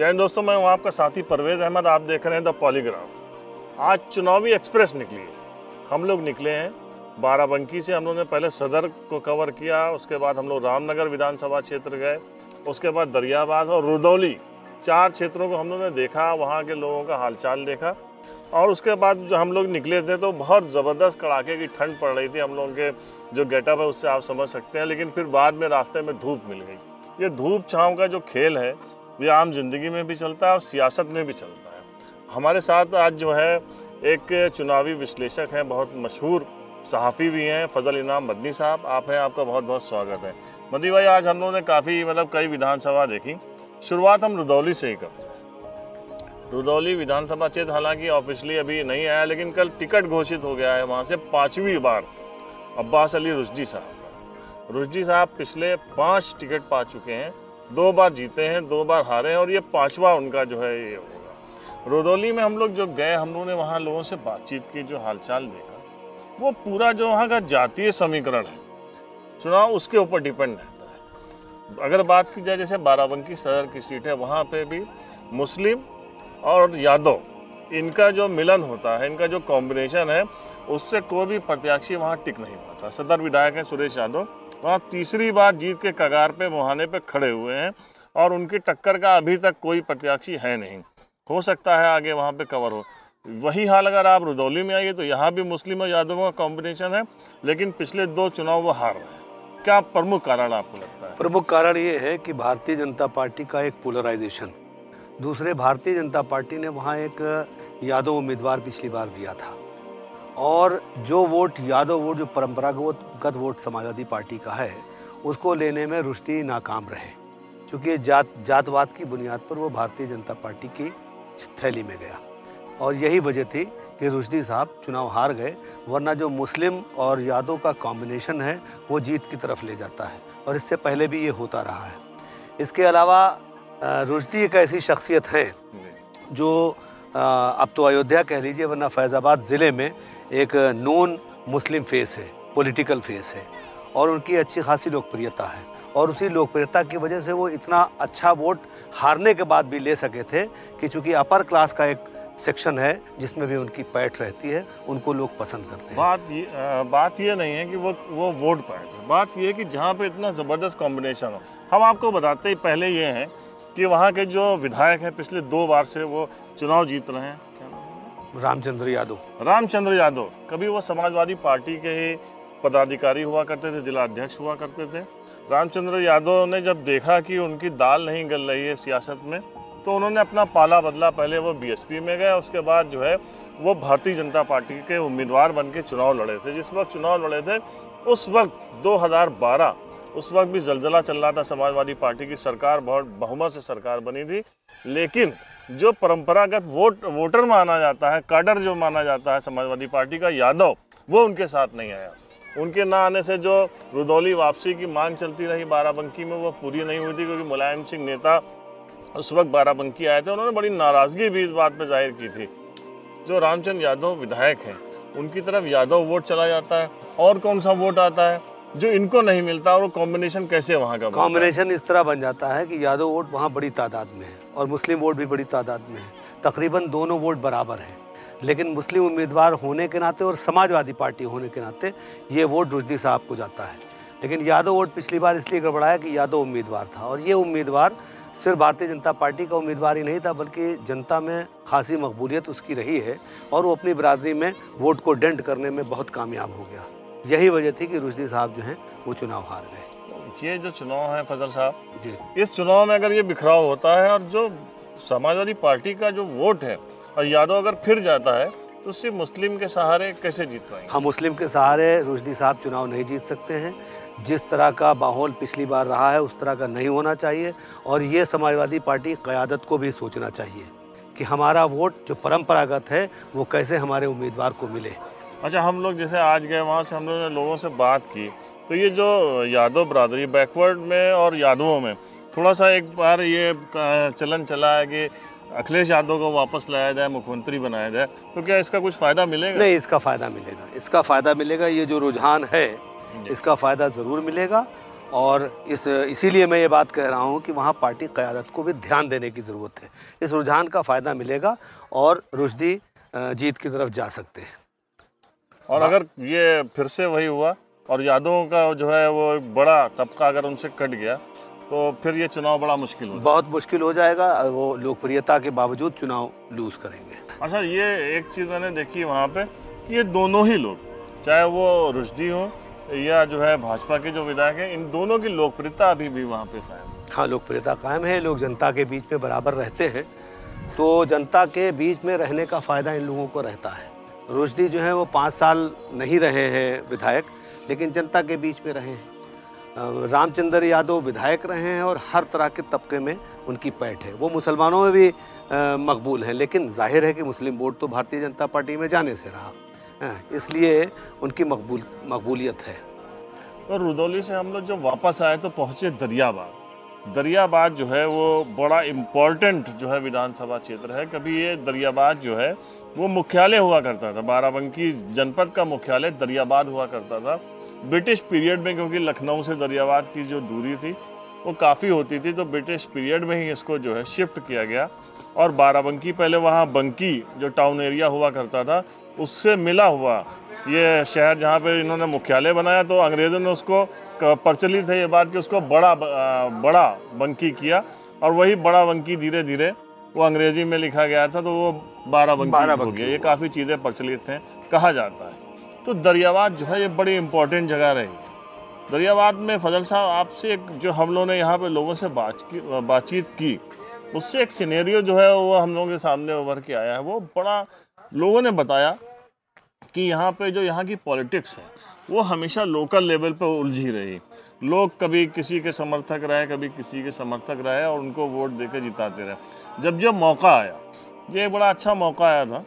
जय हिंद दोस्तों, मैं हूं आपका साथी परवेज अहमद। आप देख रहे हैं द पॉलीग्राफ। आज चुनावी एक्सप्रेस निकली है। हम लोग निकले हैं बाराबंकी से। हम लोगों ने पहले सदर को कवर किया, उसके बाद हम लोग रामनगर विधानसभा क्षेत्र गए, उसके बाद दरियाबाद और रुदौली, 4 क्षेत्रों को हम लोगों ने देखा, वहाँ के लोगों का हालचाल देखा। और उसके बाद जो हम लोग निकले थे तो बहुत ज़बरदस्त कड़ाके की ठंड पड़ रही थी। हम लोगों के जो गेटअप है उससे आप समझ सकते हैं, लेकिन फिर बाद में रास्ते में धूप मिल गई। ये धूप छाँव का जो खेल है ये आम जिंदगी में भी चलता है और सियासत में भी चलता है। हमारे साथ आज जो है एक चुनावी विश्लेषक हैं, बहुत मशहूर सहाफ़ी भी हैं, फजल इनाम मदनी साहब। आप हैं, आपका बहुत बहुत स्वागत है। मदनी भाई, आज हम लोगों ने काफ़ी कई विधानसभा देखी। शुरुआत हम रुदौली से ही करें। रुदौली विधानसभा क्षेत्र हालांकि ऑफिशियली अभी नहीं आया, लेकिन कल टिकट घोषित हो गया है वहाँ से 5वीं बार अब्बास अली रुश्दी साहब। रुश्दी साहब पिछले 5 टिकट पा चुके हैं, 2 बार जीते हैं, 2 बार हारे हैं, और ये 5वां उनका जो है ये होगा। रुदौली में हम लोग जो गए, हम लोगों ने वहाँ लोगों से बातचीत की, जो हालचाल देखा, वो पूरा जो वहाँ का जातीय समीकरण है चुनाव उसके ऊपर डिपेंड रहता है। अगर बात की जाए जैसे बाराबंकी सदर की सीट है, वहाँ पे भी मुस्लिम और यादव इनका जो मिलन होता है, इनका जो कॉम्बिनेशन है, उससे कोई भी प्रत्याशी वहाँ टिक नहीं पाता। सदर विधायक हैं सुरेश यादव, वहाँ तीसरी बार जीत के कगार पे मुहाने पे खड़े हुए हैं और उनकी टक्कर का अभी तक कोई प्रत्याशी है नहीं। हो सकता है आगे वहाँ पे कवर हो। वही हाल अगर आप रुदौली में आइए तो यहाँ भी मुस्लिम और यादवों का कॉम्बिनेशन है, लेकिन पिछले 2 चुनाव वो हार रहे हैं। क्या प्रमुख कारण आपको लगता है? प्रमुख कारण ये है कि भारतीय जनता पार्टी का एक पोलराइजेशन। दूसरे, भारतीय जनता पार्टी ने वहाँ एक यादव उम्मीदवार पिछली बार दिया था, और जो वोट यादव वोट, जो परंपरागत वोट समाजवादी पार्टी का है, उसको लेने में रुश्दी नाकाम रहे, क्योंकि जातवाद की बुनियाद पर वो भारतीय जनता पार्टी की थैली में गया। और यही वजह थी कि रुश्दी साहब चुनाव हार गए, वरना जो मुस्लिम और यादव का कॉम्बिनेशन है वो जीत की तरफ ले जाता है, और इससे पहले भी ये होता रहा है। इसके अलावा रुश्दी एक ऐसी शख्सियत है जो अब तो अयोध्या कह लीजिए, वरना फैज़ाबाद ज़िले में एक नॉन मुस्लिम फेस है, पॉलिटिकल फेस है, और उनकी अच्छी खासी लोकप्रियता है। और उसी लोकप्रियता की वजह से वो इतना अच्छा वोट हारने के बाद भी ले सके थे कि चूँकि अपर क्लास का एक सेक्शन है जिसमें भी उनकी पैठ रहती है, उनको लोग पसंद करते हैं। बात ये नहीं है कि वो वोट पाए, बात ये है कि जहाँ पे इतना ज़बरदस्त कॉम्बिनेशन हो। हम आपको बताते ही पहले ये हैं कि वहाँ के जो विधायक हैं पिछले 2 बार से वो चुनाव जीत रहे हैं। रामचंद्र यादव कभी वो समाजवादी पार्टी के ही पदाधिकारी हुआ करते थे, जिला अध्यक्ष हुआ करते थे। रामचंद्र यादव ने जब देखा कि उनकी दाल नहीं गल रही है सियासत में, तो उन्होंने अपना पाला बदला। पहले वो बीएसपी में गए, उसके बाद जो है वो भारतीय जनता पार्टी के उम्मीदवार बन के चुनाव लड़े थे। जिस वक्त चुनाव लड़े थे उस वक्त 2012, उस वक्त भी जलजला चल रहा था। समाजवादी पार्टी की सरकार बहुत बहुमत से सरकार बनी थी, लेकिन जो परंपरागत वोटर माना जाता है, काडर जो माना जाता है समाजवादी पार्टी का, यादव, वो उनके साथ नहीं आया। उनके ना आने से जो रुदौली वापसी की मांग चलती रही बाराबंकी में, वो पूरी नहीं हुई थी, क्योंकि मुलायम सिंह नेता उस वक्त बाराबंकी आए थे। उन्होंने बड़ी नाराज़गी भी इस बात पर जाहिर की थी। जो रामचंद्र यादव विधायक हैं, उनकी तरफ यादव वोट चला जाता है, और कौन सा वोट आता है जो इनको नहीं मिलता, और वो कॉम्बिनेशन कैसे वहाँ का कॉम्बिनेशन इस तरह बन जाता है कि यादव वोट वहाँ बड़ी तादाद में है और मुस्लिम वोट भी बड़ी तादाद में है। तकरीबन दोनों वोट बराबर हैं, लेकिन मुस्लिम उम्मीदवार होने के नाते और समाजवादी पार्टी होने के नाते ये वोट रुश्दी साहब को जाता है। लेकिन यादव वोट पिछली बार इसलिए गड़बड़ाया कि यादव उम्मीदवार था, और ये उम्मीदवार सिर्फ भारतीय जनता पार्टी का उम्मीदवार ही नहीं था, बल्कि जनता में खासी मकबूलियत उसकी रही है, और वो अपनी बरादरी में वोट को डेंट करने में बहुत कामयाब हो गया। यही वजह थी कि रुश्दी साहब जो हैं वो चुनाव हार गए। ये जो चुनाव है फजल साहब जी, इस चुनाव में अगर ये बिखराव होता है, और जो समाजवादी पार्टी का जो वोट है और यादव अगर फिर जाता है, तो सिर्फ मुस्लिम के सहारे कैसे जीत पाएंगे? हम मुस्लिम के सहारे रुश्दी साहब चुनाव नहीं जीत सकते हैं। जिस तरह का माहौल पिछली बार रहा है उस तरह का नहीं होना चाहिए, और ये समाजवादी पार्टी क़यादत को भी सोचना चाहिए कि हमारा वोट जो परंपरागत है वो कैसे हमारे उम्मीदवार को मिले। अच्छा, हम लोग जैसे आज गए वहाँ से, हम लोगों ने लोगों से बात की, तो ये जो यादव बरादरी बैकवर्ड में और यादवों में थोड़ा सा एक बार ये चलन चला है कि अखिलेश यादव को वापस लाया जाए, मुख्यमंत्री बनाया जाए, तो क्या इसका कुछ फ़ायदा मिलेगा? नहीं, इसका फ़ायदा मिलेगा, इसका फ़ायदा मिलेगा। ये जो रुझान है इसका फ़ायदा ज़रूर मिलेगा, और इसीलिए मैं ये बात कह रहा हूँ कि वहाँ पार्टी क़यादत को भी ध्यान देने की ज़रूरत है। इस रुझान का फ़ायदा मिलेगा और रुश्दी जीत की तरफ जा सकते हैं। और अगर ये फिर से वही हुआ और यादवों का जो है वो बड़ा तबका अगर उनसे कट गया तो फिर ये चुनाव बड़ा मुश्किल हो जाएगा। बहुत मुश्किल हो जाएगा, वो लोकप्रियता के बावजूद चुनाव लूज़ करेंगे। अच्छा, ये एक चीज़ मैंने देखी वहाँ पे कि ये दोनों ही लोग, चाहे वो रुश्दी हो या जो है भाजपा के जो विधायक हैं, इन दोनों की लोकप्रियता अभी भी वहाँ पे कायम है। हाँ, लोकप्रियता कायम है। लोग जनता के बीच में बराबर रहते हैं, तो जनता के बीच में रहने का फ़ायदा इन लोगों को रहता है। रुश्दी जो है वो 5 साल नहीं रहे हैं विधायक, लेकिन जनता के बीच में रहे हैं। रामचंद्र यादव विधायक रहे हैं और हर तरह के तबके में उनकी पैठ है। वो मुसलमानों में भी मकबूल हैं, लेकिन जाहिर है कि मुस्लिम वोट तो भारतीय जनता पार्टी में जाने से रहा, इसलिए उनकी मकबूलियत है। तो रुदौली से हम लोग जब वापस आए तो पहुँचे दरियाबाद। दरियाबाद जो है वो बड़ा इम्पोर्टेंट जो है विधानसभा क्षेत्र है। कभी ये दरियाबाद जो है वो मुख्यालय हुआ करता था, बाराबंकी जनपद का मुख्यालय दरियाबाद हुआ करता था ब्रिटिश पीरियड में, क्योंकि लखनऊ से दरियाबाद की जो दूरी थी वो काफ़ी होती थी, तो ब्रिटिश पीरियड में ही इसको जो है शिफ्ट किया गया। और बाराबंकी पहले वहाँ बंकी जो टाउन एरिया हुआ करता था उससे मिला हुआ ये शहर जहाँ पे इन्होंने मुख्यालय बनाया, तो अंग्रेज़ों ने उसको प्रचलित है ये बात कि उसको बड़ा बंकी किया, और वही बड़ा बंकी धीरे धीरे वो अंग्रेजी में लिखा गया था तो वो बाराबंकी हो गया। ये काफ़ी चीज़ें प्रचलित हैं कहा जाता है। तो दरियाबाद जो है ये बड़ी इम्पोर्टेंट जगह रही है। दरियाबाद में फजल साहब आपसे एक जो हम लोगों ने यहाँ पे लोगों से बातचीत की, उससे एक सिनेरियो जो है वो हम लोगों के सामने उभर के आया है। वो बड़ा लोगों ने बताया कि यहाँ पे जो यहाँ की पॉलिटिक्स है वो हमेशा लोकल लेवल पे उलझी रही। लोग कभी किसी के समर्थक रहे, कभी किसी के समर्थक रहे और उनको वोट देकर जिताते रहे। जब मौका आया, ये बड़ा अच्छा मौका आया था,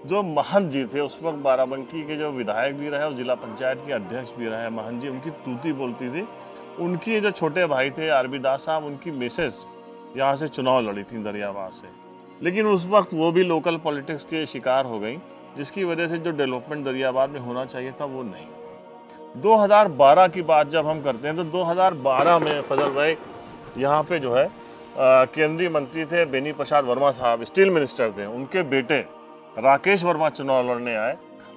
जो महंत जी थे उस वक्त बाराबंकी के जो विधायक भी रहे और जिला पंचायत के अध्यक्ष भी रहे, महंत जी उनकी तूती बोलती थी। उनकी जो छोटे भाई थे आरबी दास साहब, उनकी मिसेस यहाँ से चुनाव लड़ी थी दरियाबाद से, लेकिन उस वक्त वो भी लोकल पॉलिटिक्स के शिकार हो गई, जिसकी वजह से जो डेवलपमेंट दरियाबाद में होना चाहिए था वो नहीं। 2012 की बात जब हम करते हैं तो 2012 में फजल भाई यहाँ पे जो है केंद्रीय मंत्री थे बेनी प्रसाद वर्मा साहब, स्टील मिनिस्टर थे, उनके बेटे राकेश वर्मा चुनाव लड़ने आए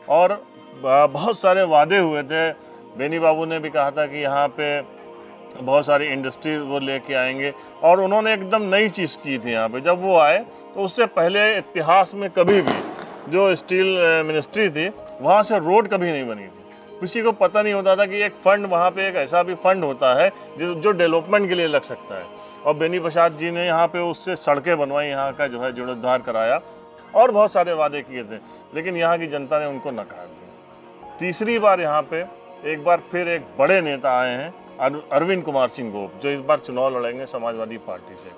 और बहुत सारे वादे हुए थे। बेनी बाबू ने भी कहा था कि यहाँ पे बहुत सारी इंडस्ट्री वो लेके आएंगे, और उन्होंने एकदम नई चीज़ की थी यहाँ पे। जब वो आए तो उससे पहले इतिहास में कभी भी जो स्टील मिनिस्ट्री थी वहाँ से रोड कभी नहीं बनी थी। किसी को पता नहीं होता था कि एक फ़ंड वहाँ पे एक ऐसा भी फंड होता है जो डेवलपमेंट के लिए लग सकता है। और बेनी प्रसाद जी ने यहाँ पे उससे सड़कें बनवाई, यहाँ का जो है जीर्णोद्धार कराया और बहुत सारे वादे किए थे, लेकिन यहाँ की जनता ने उनको नकार दिया। तीसरी बार यहाँ पे एक बार फिर एक बड़े नेता आए हैं, अरविंद कुमार सिंह गोप, जो इस बार चुनाव लड़ेंगे समाजवादी पार्टी से।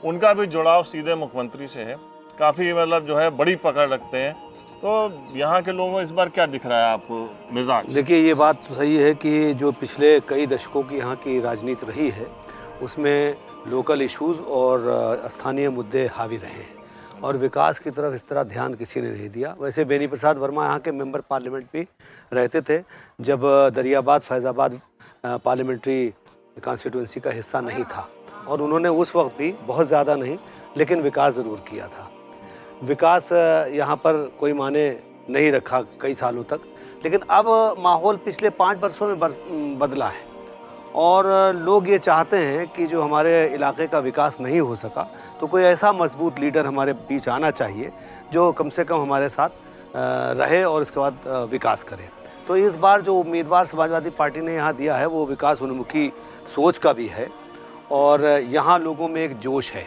उनका भी जुड़ाव सीधे मुख्यमंत्री से है, काफ़ी मतलब जो है बड़ी पकड़ रखते हैं। तो यहाँ के लोगों को इस बार क्या दिख रहा है आपको मिजाज? देखिए, ये बात तो सही है कि जो पिछले कई दशकों की यहाँ की राजनीति रही है उसमें लोकल इश्यूज़ और स्थानीय मुद्दे हावी रहे हैं और विकास की तरफ इस तरह ध्यान किसी ने नहीं दिया। वैसे बेनी प्रसाद वर्मा यहाँ के मेंबर पार्लियामेंट भी रहते थे जब दरियाबाद फैज़ाबाद पार्लियामेंट्री कॉन्स्टिट्यूंसी का हिस्सा नहीं था, और उन्होंने उस वक्त भी बहुत ज़्यादा नहीं लेकिन विकास ज़रूर किया था। विकास यहाँ पर कोई माने नहीं रखा कई सालों तक, लेकिन अब माहौल पिछले 5 वर्षों में बदला है और लोग ये चाहते हैं कि जो हमारे इलाके का विकास नहीं हो सका तो कोई ऐसा मजबूत लीडर हमारे बीच आना चाहिए जो कम से कम हमारे साथ रहे और इसके बाद विकास करे। तो इस बार जो उम्मीदवार समाजवादी पार्टी ने यहाँ दिया है वो विकास उन्मुखी सोच का भी है और यहाँ लोगों में एक जोश है।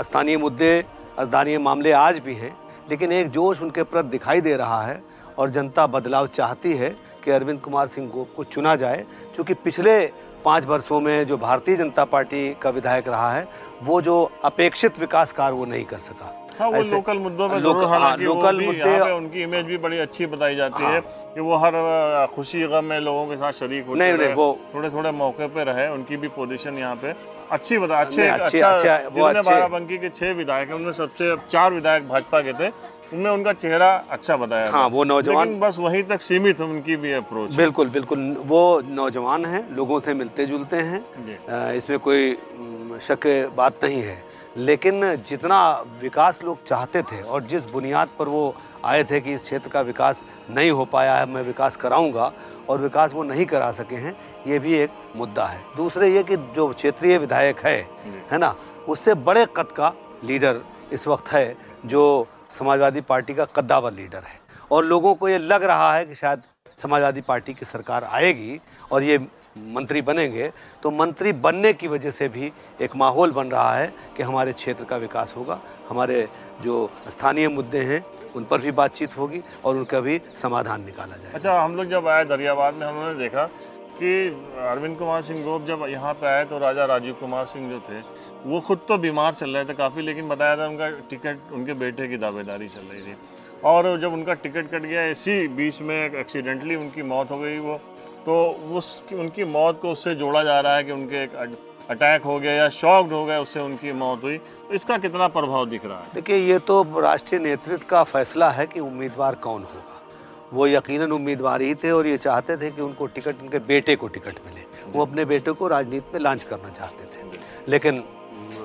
स्थानीय मुद्दे, स्थानीय मामले आज भी हैं, लेकिन एक जोश उनके प्रति दिखाई दे रहा है और जनता बदलाव चाहती है कि अरविंद कुमार सिंह गोप को चुना जाए, क्योंकि पिछले 5 वर्षों में जो भारतीय जनता पार्टी का विधायक रहा है वो जो अपेक्षित विकास कार्य वो नहीं कर सका। हाँ, वो लोकल मुद्दों में लोकल मुद्दे उनकी इमेज भी बड़ी अच्छी बताई जाती है कि वो हर खुशी गम में लोगों के साथ शरीक होते हैं, वो थोड़े मौके पे रहे। उनकी भी पोजीशन यहाँ पे अच्छी अच्छा बाराबंकी के 6 विधायक हैं, उनमें सबसे 4 विधायक भाजपा के थे उनमें उनका चेहरा अच्छा बताया हाँ, वो नौजवान, लेकिन बस वहीं तक सीमित उनकी भी अप्रोच। बिल्कुल बिल्कुल, वो नौजवान हैं, लोगों से मिलते जुलते हैं, इसमें कोई शक की बात नहीं है। लेकिन जितना विकास लोग चाहते थे और जिस बुनियाद पर वो आए थे कि इस क्षेत्र का विकास नहीं हो पाया है, मैं विकास कराऊंगा, और विकास वो नहीं करा सके हैं, ये भी एक मुद्दा है। दूसरे ये कि जो क्षेत्रीय विधायक है ना, उससे बड़े कद का लीडर इस वक्त है जो समाजवादी पार्टी का कद्दावर लीडर है, और लोगों को ये लग रहा है कि शायद समाजवादी पार्टी की सरकार आएगी और ये मंत्री बनेंगे, तो मंत्री बनने की वजह से भी एक माहौल बन रहा है कि हमारे क्षेत्र का विकास होगा, हमारे जो स्थानीय मुद्दे हैं उन पर भी बातचीत होगी और उनका भी समाधान निकाला जाएगा। अच्छा, हम लोग जब आए दरियाबाद में, हमने देखा कि अरविंद कुमार सिंह गोप जब यहाँ पे आए तो राजा राजीव कुमार सिंह जो थे वो खुद तो बीमार चल रहे थे काफ़ी, लेकिन बताया था उनका टिकट उनके बेटे की दावेदारी चल रही थी, और जब उनका टिकट कट गया, इसी बीच में एक्सीडेंटली उनकी मौत हो गई, वो तो उनकी मौत को उससे जोड़ा जा रहा है कि उनके एक अटैक हो गया या शॉक्ड हो गए, उससे उनकी मौत हुई। तो इसका कितना प्रभाव दिख रहा है? देखिए, ये तो राष्ट्रीय नेतृत्व का फैसला है कि उम्मीदवार कौन होगा। वो यकीनन उम्मीदवार ही थे और ये चाहते थे कि उनको टिकट, उनके बेटे को टिकट मिले। वो अपने बेटे को राजनीति में लॉन्च करना चाहते थे, लेकिन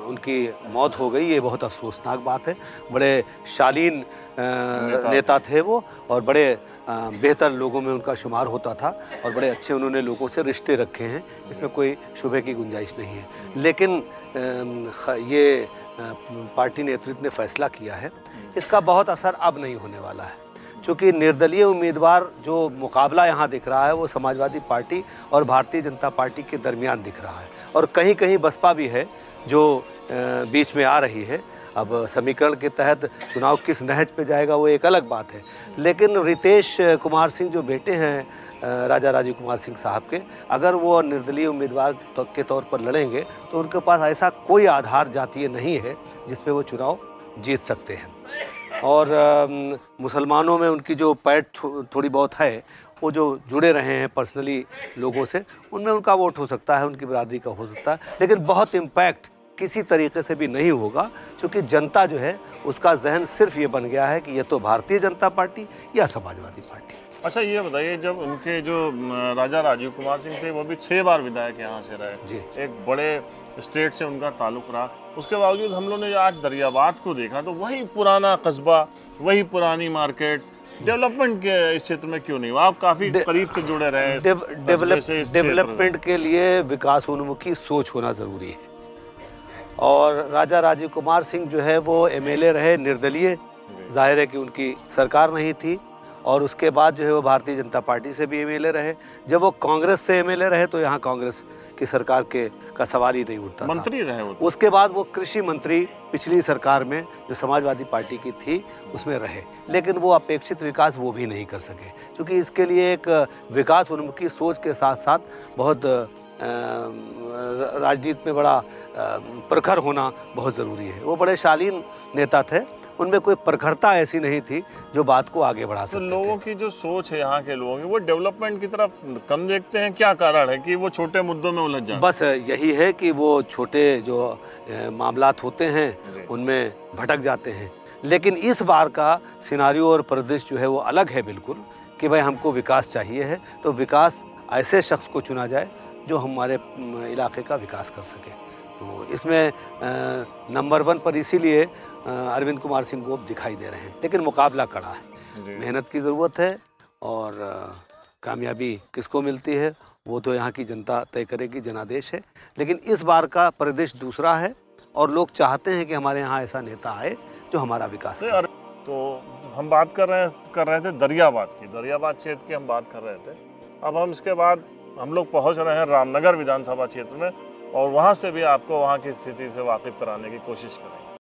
उनकी मौत हो गई। ये बहुत अफसोसनाक बात है। बड़े शालीन नेता थे वो, और बड़े बेहतर लोगों में उनका शुमार होता था, और बड़े अच्छे उन्होंने लोगों से रिश्ते रखे हैं, इसमें कोई शुबे की गुंजाइश नहीं है। लेकिन ये पार्टी नेतृत्व ने फैसला किया है, इसका बहुत असर अब नहीं होने वाला है, क्योंकि निर्दलीय उम्मीदवार जो मुकाबला यहाँ दिख रहा है वो समाजवादी पार्टी और भारतीय जनता पार्टी के दरमियान दिख रहा है, और कहीं कहीं बसपा भी है जो बीच में आ रही है। अब समीकरण के तहत चुनाव किस नहज पे जाएगा वो एक अलग बात है, लेकिन रितेश कुमार सिंह जो बेटे हैं राजा राजीव कुमार सिंह साहब के, अगर वो निर्दलीय उम्मीदवार के तौर पर लड़ेंगे तो उनके पास ऐसा कोई आधार जातीय नहीं है जिस पे वो चुनाव जीत सकते हैं। और मुसलमानों में उनकी जो पैठ थोड़ी बहुत है, वो जो जुड़े रहे हैं पर्सनली लोगों से, उनमें उनका वोट हो सकता है, उनकी बरादरी का हो सकता है, लेकिन बहुत इम्पैक्ट किसी तरीके से भी नहीं होगा, क्योंकि जनता जो है उसका जहन सिर्फ ये बन गया है कि ये तो भारतीय जनता पार्टी या समाजवादी पार्टी। अच्छा, ये बताइए, जब उनके जो राजा राजीव कुमार सिंह थे वो भी 6 बार विधायक यहाँ से रहे जी, एक बड़े स्टेट से उनका ताल्लुक रहा, उसके बावजूद हम लोगों ने आज दरियाबाद को देखा तो वही पुराना कस्बा, वही पुरानी मार्केट, डेवलपमेंट के इस क्षेत्र में क्यों नहीं हुआ? आप काफी करीब से जुड़े रहे। डेवलपमेंट के लिए विकास उन्मुखी सोच होना जरूरी है, और राजा राजीव कुमार सिंह जो है वो एमएलए रहे निर्दलीय, जाहिर है कि उनकी सरकार नहीं थी, और उसके बाद जो है वो भारतीय जनता पार्टी से भी एमएलए रहे। जब वो कांग्रेस से एमएलए रहे तो यहाँ कांग्रेस की सरकार का सवाल ही नहीं उठता, मंत्री रहे वो। उसके बाद वो कृषि मंत्री पिछली सरकार में जो समाजवादी पार्टी की थी उसमें रहे, लेकिन वो अपेक्षित विकास वो भी नहीं कर सके, क्योंकि इसके लिए एक विकास उन्मुखी सोच के साथ साथ बहुत राजनीति में बड़ा प्रखर होना बहुत ज़रूरी है। वो बड़े शालीन नेता थे, उनमें कोई प्रखरता ऐसी नहीं थी जो बात को आगे बढ़ा सकते थे। लोगों की जो सोच है यहाँ के लोगों की, वो डेवलपमेंट की तरफ कम देखते हैं। क्या कारण है कि वो छोटे मुद्दों में उलझ जाते? बस यही है कि वो छोटे जो मामलात होते हैं उनमें भटक जाते हैं। लेकिन इस बार का सिनारियो और परिदृश्य जो है वो अलग है बिल्कुल, कि भाई हमको विकास चाहिए है, तो विकास ऐसे शख्स को चुना जाए जो हमारे इलाके का विकास कर सके। तो इसमें नंबर 1 पर इसीलिए अरविंद कुमार सिंह गोप दिखाई दे रहे हैं, लेकिन मुकाबला कड़ा है, मेहनत की ज़रूरत है, और कामयाबी किसको मिलती है वो तो यहाँ की जनता तय करेगी, जनादेश है। लेकिन इस बार का परिदृश्य दूसरा है, और लोग चाहते हैं कि हमारे यहाँ ऐसा नेता आए जो हमारा विकास करे। तो हम बात कर रहे थे दरियाबाद की, दरियाबाद क्षेत्र की हम बात कर रहे थे। अब हम इसके बाद हम लोग पहुँच रहे हैं रामनगर विधानसभा क्षेत्र में, और वहाँ से भी आपको वहाँ की स्थिति से वाकिफ कराने की कोशिश करेंगे।